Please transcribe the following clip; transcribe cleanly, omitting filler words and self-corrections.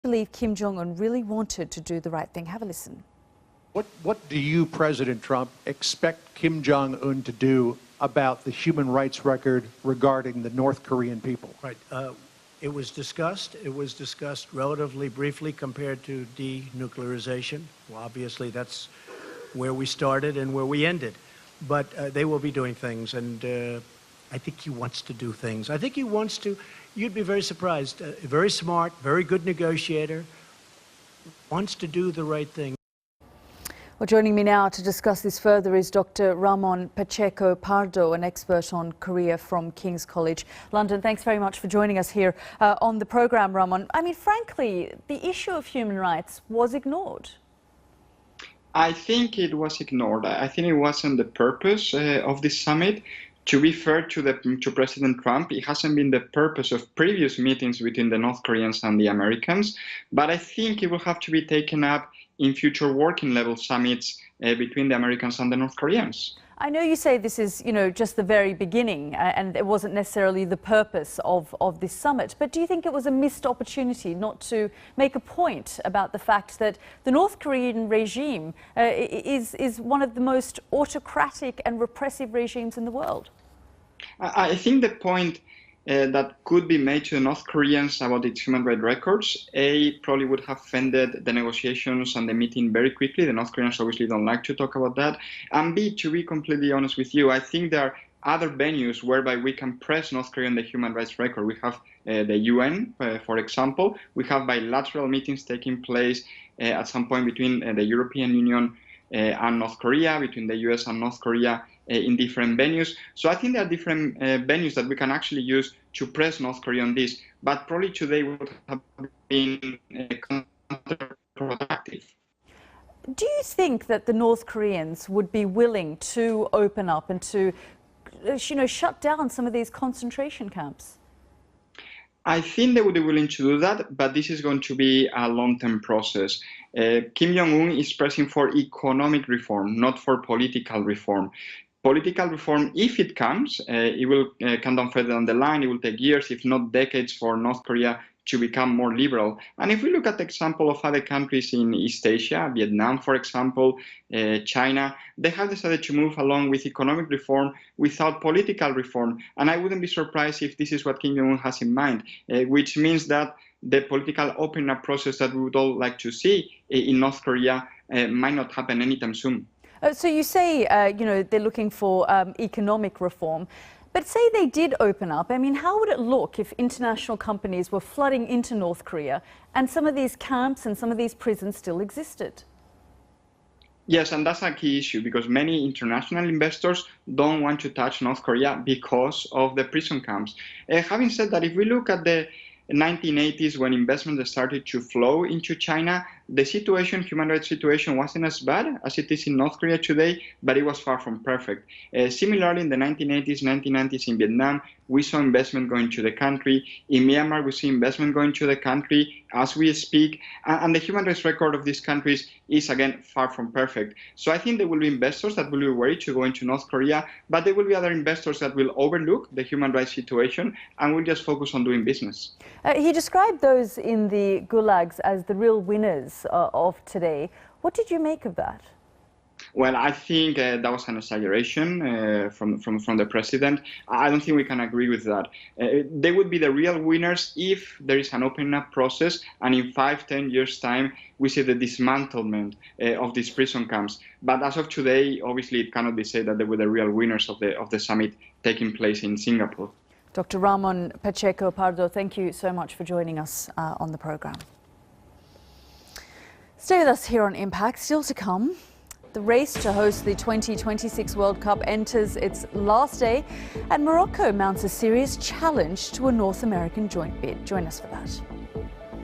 believe Kim Jong-un really wanted to do the right thing. Have a listen. What do you, President Trump, expect Kim Jong-un to do about the human rights record regarding the North Korean people? Right. It was discussed. It was discussed relatively briefly compared to denuclearization. Well, obviously, that's where we started and where we ended. But they will be doing things, and I think he wants to do things. I think he wants to. You'd be very surprised. Very smart, very good negotiator, wants to do the right thing. Well, joining me now to discuss this further is Dr. Ramon Pacheco Pardo, an expert on Korea from King's College London. Thanks very much for joining us here on the program, Ramon. I mean, frankly, the issue of human rights was ignored. I think it was ignored. I think it wasn't the purpose of this summit. To be fair to President Trump, it hasn't been the purpose of previous meetings between the North Koreans and the Americans, but I think it will have to be taken up in future working level summits between the Americans and the North Koreans. I know you say this is, just the very beginning and it wasn't necessarily the purpose of this summit, but do you think it was a missed opportunity not to make a point about the fact that the North Korean regime is one of the most autocratic and repressive regimes in the world? I think the point that could be made to the North Koreans about its human rights records, A, probably would have ended the negotiations and the meeting very quickly. The North Koreans obviously don't like to talk about that. And B, to be completely honest with you, I think there are other venues whereby we can press North Korea on the human rights record. We have the UN, for example. We have bilateral meetings taking place at some point between the European Union and North Korea, between the US and North Korea in different venues. So I think there are different venues that we can actually use to press North Korea on this, but probably today would have been counterproductive. Do you think that the North Koreans would be willing to open up and to, shut down some of these concentration camps? I think they would be willing to do that, but this is going to be a long-term process. Kim Jong-un is pressing for economic reform, not for political reform. Political reform, if it comes, it will come down further down the line. It will take years, if not decades, for North Korea to become more liberal. And if we look at the example of other countries in East Asia, Vietnam, for example, China, they have decided to move along with economic reform without political reform. And I wouldn't be surprised if this is what Kim Jong-un has in mind, which means that the political opening up process that we would all like to see in North Korea might not happen anytime soon. So you say, they're looking for economic reform. But say they did open up, I mean, how would it look if international companies were flooding into North Korea and some of these camps and some of these prisons still existed? Yes, and that's a key issue because many international investors don't want to touch North Korea because of the prison camps. Having said that, if we look at the 1980s when investments started to flow into China, the human rights situation wasn't as bad as it is in North Korea today, but it was far from perfect. Similarly, in the 1980s, 1990s in Vietnam, we saw investment going to the country. In Myanmar, we see investment going to the country as we speak. And the human rights record of these countries is, again, far from perfect. So I think there will be investors that will be worried to go into North Korea, but there will be other investors that will overlook the human rights situation and will just focus on doing business. He described those in the gulags as the real winners of today. What did you make of that? Well, I think that was an exaggeration from the president. I don't think we can agree with that. They would be the real winners if there is an opening up process and in 5-10 years' time we see the dismantlement of these prison camps. But as of today, obviously it cannot be said that they were the real winners of the summit taking place in Singapore. Dr. Ramon Pacheco Pardo, thank you so much for joining us on the program. Stay with us here on Impact. Still to come, the race to host the 2026 World Cup enters its last day, and Morocco mounts a serious challenge to a North American joint bid. Join us for that.